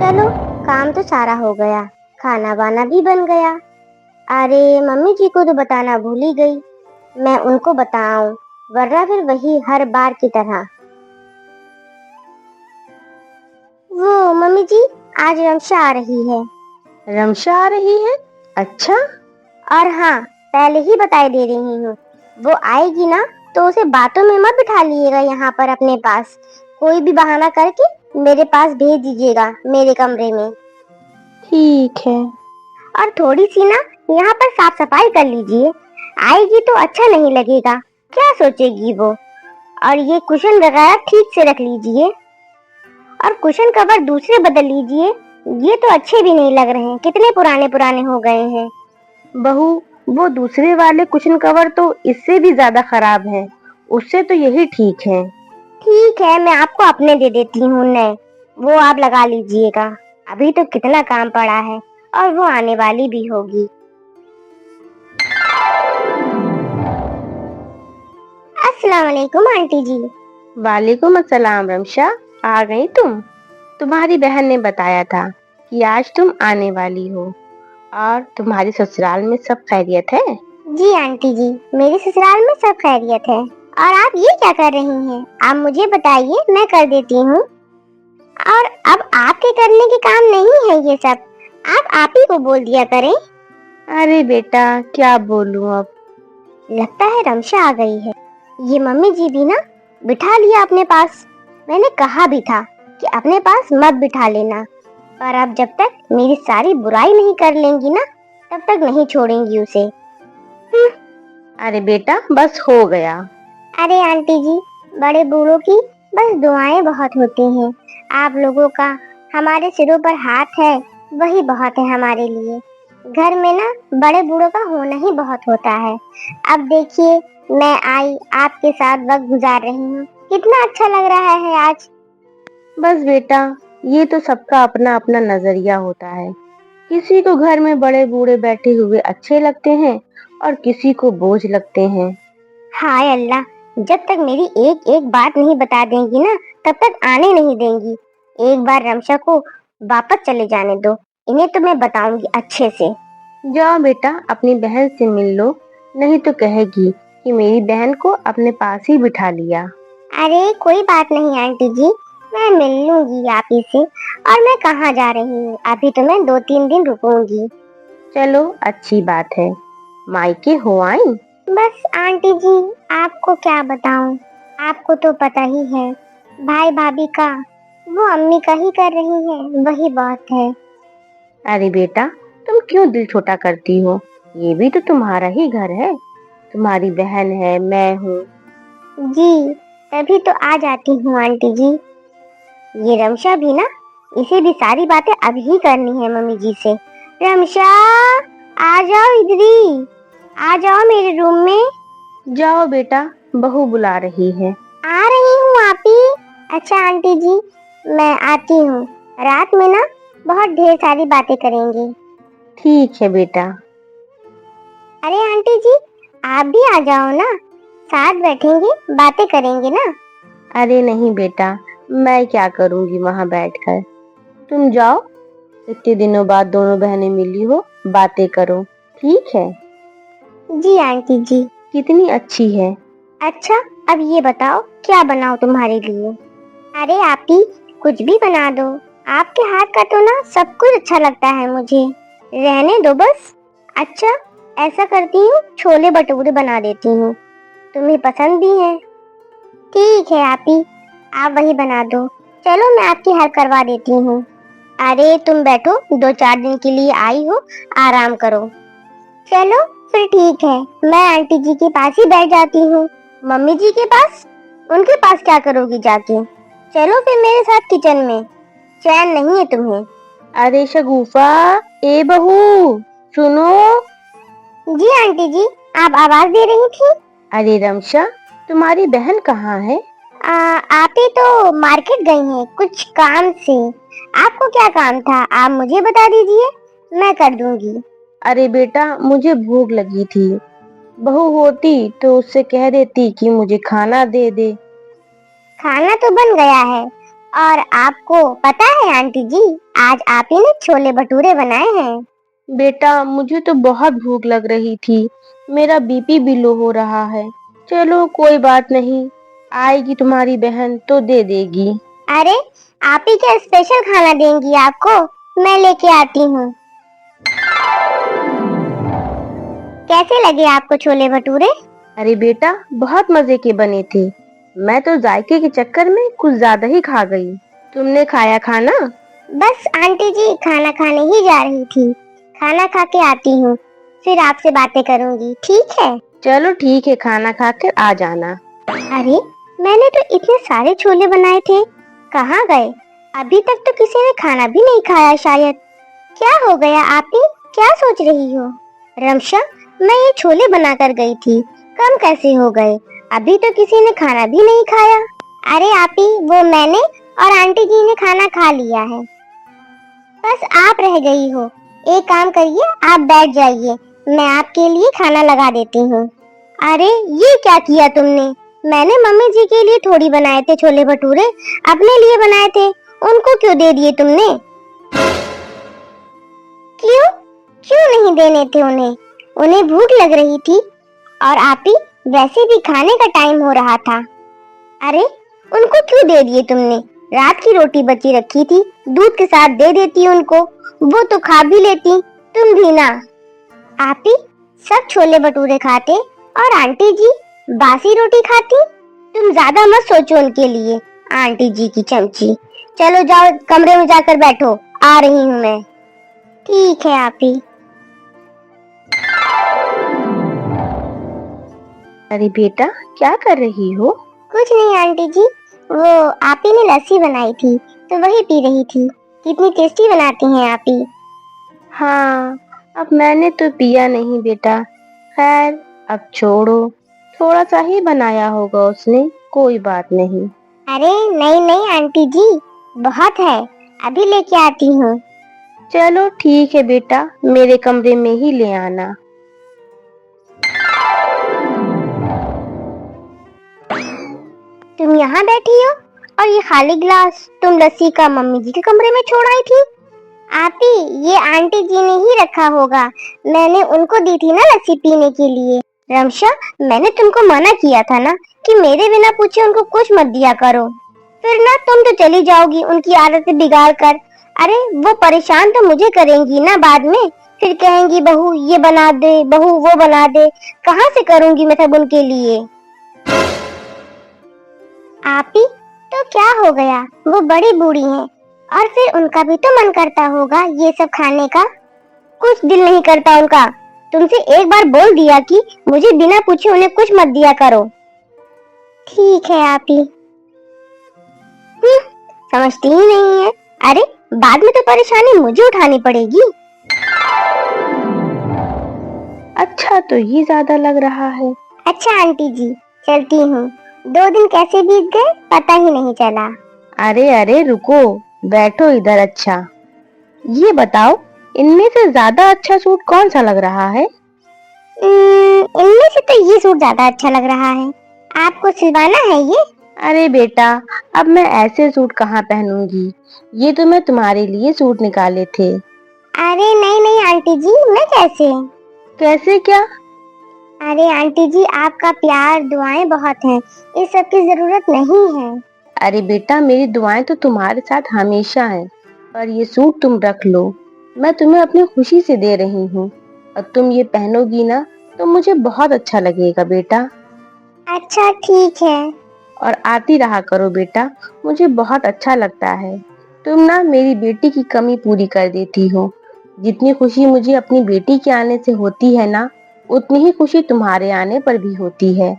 चलो, काम तो सारा हो गया, खाना वाना भी बन गया। अरे मम्मी जी को तो बताना भूल ही गई। मैं उनको बताऊं, वरना फिर वही हर बार की तरह। वो मम्मी जी, आज रमशा आ रही है। रमशा आ रही है? अच्छा। और हाँ, पहले ही बताए दे रही हूँ, वो आएगी ना तो उसे बातों में मत बिठा लिएगा यहाँ पर अपने पास। कोई भी बहाना करके मेरे पास भेज दीजिएगा, मेरे कमरे में। ठीक है। और थोड़ी सी ना यहाँ पर साफ सफाई कर लीजिए। आएगी तो अच्छा नहीं लगेगा, क्या सोचेगी वो। और ये कुशन वगैरह ठीक से रख लीजिए, और कुशन कवर दूसरे बदल लीजिए। ये तो अच्छे भी नहीं लग रहे हैं, कितने पुराने पुराने हो गए हैं। बहू, वो दूसरे वाले कुशन कवर तो इससे भी ज्यादा खराब है। उससे तो यही ठीक है। ठीक है, मैं आपको अपने दे देती हूँ नए, वो आप लगा लीजिएगा। अभी तो कितना काम पड़ा है, और वो आने वाली भी होगी। अस्सलाम वालेकुम आंटी जी। वालेकुम अस्सलाम रमशा, आ गई तुम? तुम्हारी बहन ने बताया था कि आज तुम आने वाली हो। और तुम्हारी ससुराल में सब खैरियत है? जी आंटी जी, मेरे ससुराल में सब खैरियत है। और आप ये क्या कर रही हैं? आप मुझे बताइए, मैं कर देती हूँ। और अब आपके करने के काम नहीं है ये सब, आप ही को बोल दिया करें। अरे बेटा, क्या बोलूं अब। लगता है रमशा आ गई है। ये मम्मी जी भी ना बिठा लिया अपने पास। मैंने कहा भी था कि अपने पास मत बिठा लेना, पर अब जब तक मेरी सारी बुराई नहीं कर लेंगी ना, तब तक नहीं छोड़ेंगी उसे। अरे बेटा, बस हो गया। अरे आंटी जी, बड़े बूढ़ों की बस दुआएं बहुत होती हैं। आप लोगों का हमारे सिरों पर हाथ है, वही बहुत है हमारे लिए। घर में ना बड़े बूढ़ों का होना ही बहुत होता है। अब देखिए, मैं आई, आपके साथ वक्त गुजार रही हूँ, कितना अच्छा लग रहा है आज। बस बेटा, ये तो सबका अपना अपना नजरिया होता है। किसी को घर में बड़े बूढ़े बैठे हुए अच्छे लगते हैं और किसी को बोझ लगते हैं। हाय अल्लाह, जब तक मेरी एक एक बात नहीं बता देंगी ना, तब तक आने नहीं देंगी। एक बार रमशा को वापस चले जाने दो, इन्हें तो मैं बताऊंगी अच्छे से। जाओ बेटा, अपनी बहन से मिल लो, नहीं तो कहेगी कि मेरी बहन को अपने पास ही बिठा लिया। अरे कोई बात नहीं आंटी जी, मैं मिल लूंगी आप ही से। और मैं कहाँ जा रही हूँ, अभी तो मैं 2-3 दिन रुकूंगी। चलो, अच्छी बात है। मायके हो आई? बस आंटी जी, आपको क्या बताऊं, आपको तो पता ही है, भाई भाभी का, वो अम्मी का ही कर रही है, वही बहुत है। अरे बेटा, तुम क्यों दिल छोटा करती हो? ये भी तो तुम्हारा ही घर है। तुम्हारी बहन है, मैं हूँ। जी, तभी तो आ जाती हूँ आंटी जी। ये रमशा भी ना, इसे भी सारी बातें अभी ही करनी है मम्मी जी से। रमशा, आ जाओ इधर ही, आ जाओ मेरे रूम में। जाओ बेटा, बहू बुला रही है। आ रही हूँ आप ही। अच्छा आंटी जी, मैं आती हूँ। रात में ना बहुत ढेर सारी बातें करेंगे। ठीक है बेटा। अरे आंटी जी, आप भी आ जाओ ना, साथ बैठेंगे, बातें करेंगे ना। अरे नहीं बेटा, मैं क्या करूँगी वहाँ बैठकर। तुम जाओ, इतने दिनों बाद दोनों बहनें मिली हो, बातें करो। ठीक है? जी आंटी जी। कितनी अच्छी है। अच्छा, अब ये बताओ क्या बनाओ तुम्हारे लिए। अरे आप ही कुछ भी बना दो, आपके हाथ का तो ना सब कुछ अच्छा लगता है मुझे, रहने दो बस। अच्छा, ऐसा करती हूँ, छोले भटूरे बना देती हूँ, तुम्हें पसंद भी है। ठीक है आप ही, आप वही बना दो। चलो मैं आपकी हेल्प करवा देती हूँ। अरे तुम बैठो, 2-4 दिन के लिए आई हो, आराम करो। चलो फिर ठीक है, मैं आंटी जी के पास ही बैठ जाती हूँ। मम्मी जी के पास, उनके पास क्या करोगी जाके। चलो फिर मेरे साथ किचन में, चैन नहीं है तुम्हें। अरे शगुफा, ए बहू, सुनो। जी आंटी जी, आप आवाज दे रही थी। अरे रमशा, तुम्हारी बहन कहाँ है? आप ही तो मार्केट गई हैं कुछ काम से। आपको क्या काम था, आप मुझे बता दीजिए, मैं कर दूंगी। अरे बेटा, मुझे भूख लगी थी। बहू होती तो उससे कह देती कि मुझे खाना दे दे। खाना तो बन गया है, और आपको पता है आंटी जी, आज आप ही ने छोले भटूरे बनाए हैं। बेटा मुझे तो बहुत भूख लग रही थी, मेरा बीपी भी लो हो रहा है। चलो कोई बात नहीं, आएगी तुम्हारी बहन तो दे देगी। अरे आप ही क्या स्पेशल खाना देंगी आपको? मैं लेके आती हूँ। कैसे लगे आपको छोले भटूरे? अरे बेटा बहुत मजे के बने थे, मैं तो जायके के चक्कर में कुछ ज्यादा ही खा गई। तुमने खाया खाना? बस आंटी जी खाना खाने ही जा रही थी, खाना खा के आती हूँ, फिर आपसे बातें करूंगी, ठीक है? चलो ठीक है, खाना खाकर आ जाना। अरे मैंने तो इतने सारे छोले बनाए थे, कहाँ गए? अभी तक तो किसी ने खाना भी नहीं खाया शायद। क्या हो गया आप ही? क्या सोच रही हो? रमशा, मैं ये छोले बनाकर गई थी, कम कैसे हो गए? अभी तो किसी ने खाना भी नहीं खाया। अरे आप ही, वो मैंने और आंटी जी ने खाना खा लिया है, बस आप रह गई हो। एक काम करिए, आप बैठ जाइए, मैं आपके लिए खाना लगा देती हूँ। अरे ये क्या किया तुमने? मैंने मम्मी जी के लिए थोड़ी बनाए थे छोले भटूरे, अपने लिए बनाए थे, उनको क्यों दे दिए तुमने? क्यों? क्यों नहीं देने थे उन्हें? उन्हें भूख लग रही थी और आप ही वैसे भी खाने का टाइम हो रहा था। अरे उनको क्यों दे दिए तुमने? रात की रोटी बची रखी थी, दूध के साथ दे देती उनको, वो तो खा भी लेती, तुम भी ना। आप ही सब छोले भटूरे खाते और आंटी जी बासी रोटी खाती। तुम ज्यादा मत सोचो उनके लिए, आंटी जी की चमची। चलो जाओ कमरे में जाकर बैठो, आ रही हूँ मैं। ठीक है आप ही। अरे बेटा क्या कर रही हो? कुछ नहीं आंटी जी, वो आप ही ने लस्सी बनाई थी तो वही पी रही थी। कितनी टेस्टी बनाती हैं आप ही। हाँ, अब मैंने तो पिया नहीं बेटा। खैर अब छोड़ो, थोड़ा सा ही बनाया होगा उसने, कोई बात नहीं। अरे नहीं नहीं आंटी जी, बहुत है, अभी लेके आती हूँ। चलो ठीक है बेटा, मेरे कमरे में ही ले आना। तुम यहाँ बैठी हो और ये खाली गिलास तुम लस्सी का मम्मी जी के कमरे में छोड़ आई थी? आप ही ये आंटी जी ने ही रखा होगा, मैंने उनको दी थी ना लस्सी पीने के लिए। रमशा, मैंने तुमको मना किया था ना कि मेरे बिना पूछे उनको कुछ मत दिया करो। फिर ना तुम तो चली जाओगी उनकी आदतें बिगाड़ कर। अरे वो परेशान तो मुझे करेंगी ना बाद में, फिर कहेंगी बहू ये बना दे, बहू वो बना दे, कहाँ से करूंगी मैं सब उनके लिए? आप ही तो क्या हो गया, वो बड़ी बूढ़ी हैं और फिर उनका भी तो मन करता होगा ये सब खाने का। कुछ दिल नहीं करता उनका। तुमसे एक बार बोल दिया कि मुझे बिना पूछे उन्हें कुछ मत दिया करो। ठीक है आप ही। समझती ही नहीं है। अरे बाद में तो परेशानी मुझे उठानी पड़ेगी। अच्छा तो ये ज्यादा लग रहा है। अच्छा आंटी जी, चलती हूँ। 2 दिन कैसे बीत गए पता ही नहीं चला। अरे अरे रुको, बैठो इधर। अच्छा ये बताओ, इनमें से ज्यादा अच्छा सूट कौन सा लग रहा है? इनमें से तो ये सूट ज्यादा अच्छा लग रहा है। आपको सिलवाना है ये? अरे बेटा, अब मैं ऐसे सूट कहाँ पहनूंगी, ये तो मैं तुम्हारे लिए सूट निकाले थे। अरे नहीं नहीं आंटी जी, मैं कैसे? कैसे क्या? अरे आंटी जी आपका प्यार दुआएं बहुत हैं, इस सब की जरूरत नहीं है। अरे बेटा मेरी दुआएं तो तुम्हारे साथ हमेशा हैं, पर ये सूट तुम रख लो, मैं तुम्हें अपनी खुशी से दे रही हूँ, और तुम ये पहनोगी ना तो मुझे बहुत अच्छा लगेगा बेटा। अच्छा ठीक है। और आती रहा करो बेटा, मुझे बहुत अच्छा लगता है। तुम ना मेरी बेटी की कमी पूरी कर देती हो। जितनी खुशी मुझे अपनी बेटी के आने से होती है ना, उतनी ही खुशी तुम्हारे आने पर भी होती है।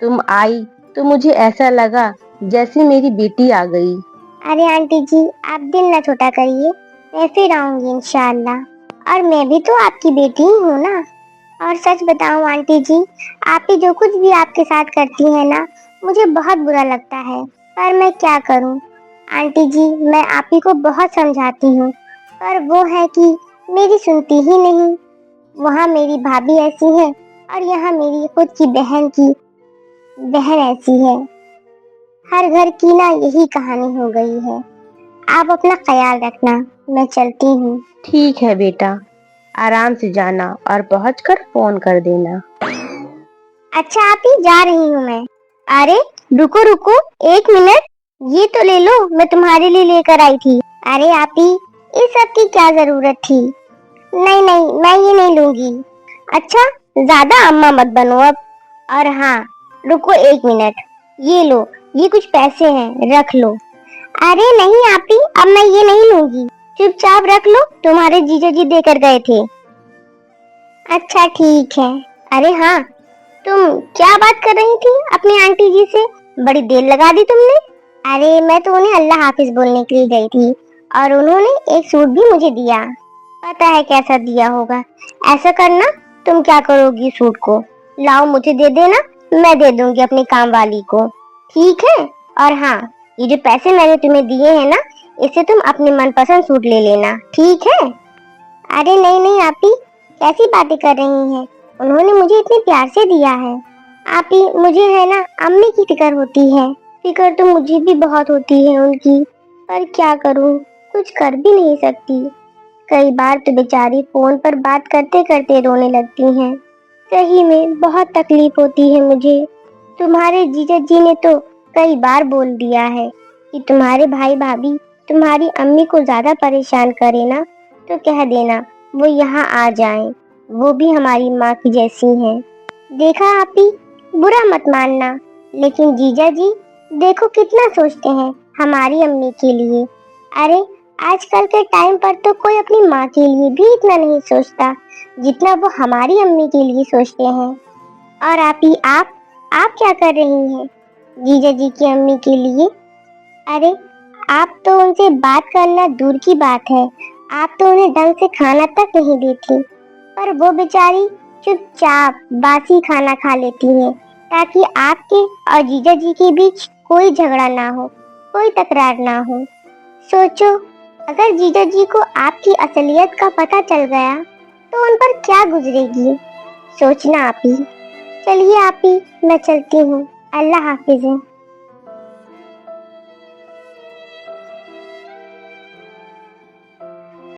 तुम आई तो मुझे ऐसा लगा जैसे मेरी बेटी आ गई। अरे आंटी जी आप दिल न छोटा करिए, मैं फिर आऊंगी इंशाल्लाह। और मैं भी तो आपकी बेटी ही हूँ ना। और सच बताऊं आंटी जी, आप ही जो कुछ भी आपके साथ करती हैं ना, मुझे बहुत बुरा लगता है, पर मैं क्या करूं? आंटी जी मैं आप ही को बहुत समझाती हूँ, पर वो है कि मेरी सुनती ही नहीं। वहाँ मेरी भाभी ऐसी है और यहाँ मेरी खुद की बहन ऐसी है। हर घर की ना यही कहानी हो गई है। आप अपना ख्याल रखना, मैं चलती हूँ। ठीक है बेटा, आराम से जाना और पहुंचकर फोन कर देना। अच्छा आप ही, जा रही हूँ मैं। अरे रुको रुको, एक मिनट, ये तो ले लो, मैं तुम्हारे लिए लेकर आई थी। अरे आप ही, इस सब की क्या जरूरत थी? नहीं नहीं, मैं ये नहीं लूंगी। अच्छा, ज्यादा अम्मा मत बनो अब। और हाँ, रुको एक मिनट, ये लो, ये कुछ पैसे हैं, रख लो। अरे नहीं आप ही, अब मैं ये नहीं लूंगी, चुपचाप रख लो, तुम्हारे जीजा जी देकर गए थे। अच्छा ठीक है। अरे हाँ, तुम क्या बात कर रही थी अपनी आंटी जी से? बड़ी देर लगा दी तुमने। अरे मैं तो उन्हें अल्लाह हाफिज बोलने के लिए गई थी और उन्होंने एक सूट भी मुझे दिया। पता है कैसा दिया होगा। ऐसा करना, तुम क्या करोगी सूट को? लाओ मुझे दे देना, मैं दे दूंगी अपनी काम वाली को। ठीक है। और हाँ, ये जो पैसे मैंने तुम्हें दिए हैं ना, इससे तुम अपने मनपसंद सूट ले लेना, ठीक है? अरे नहीं नहीं आपी, कैसी बातें कर रही हैं? उन्होंने मुझे इतने प्यार से दिया है। आपी, मुझे है ना अम्मी की फिक्र होती है। फिक्र तो मुझे भी बहुत होती है उनकी, पर क्या करूं, कुछ कर भी नहीं सकती। कई बार तो बेचारी फोन पर बात करते करते रोने लगती हैं। सही में बहुत तकलीफ होती है मुझे। तुम्हारे जीजा जी ने तो कई बार बोल दिया है कि तुम्हारे भाई भाभी तुम्हारी अम्मी को ज्यादा परेशान करे ना, तो कह देना वो यहाँ आ जाएं। वो भी हमारी माँ की जैसी हैं। देखा आप ही, बुरा मत मानना, लेकिन जीजा जी देखो कितना सोचते हैं हमारी अम्मी के लिए। अरे आजकल के टाइम पर तो कोई अपनी माँ के लिए भी इतना नहीं सोचता जितना वो हमारी अम्मी के लिए सोचते हैं। और आप ही, आप क्या कर रही हैं जीजा जी की अम्मी के लिए? अरे आप तो उनसे बात करना दूर की बात है, आप तो उन्हें ढंग से खाना तक नहीं देती। पर वो बेचारी चुपचाप बासी खाना खा लेती हैं ताकि आपके और जीजा जी के बीच कोई झगड़ा ना हो, कोई तकरार ना हो। सोचो, अगर जीजा जी को आपकी असलियत का पता चल गया तो उन पर क्या गुजरेगी, सोचना आप ही। चलिए आप ही, मैं चलती हूँ। अल्लाह हाफिज।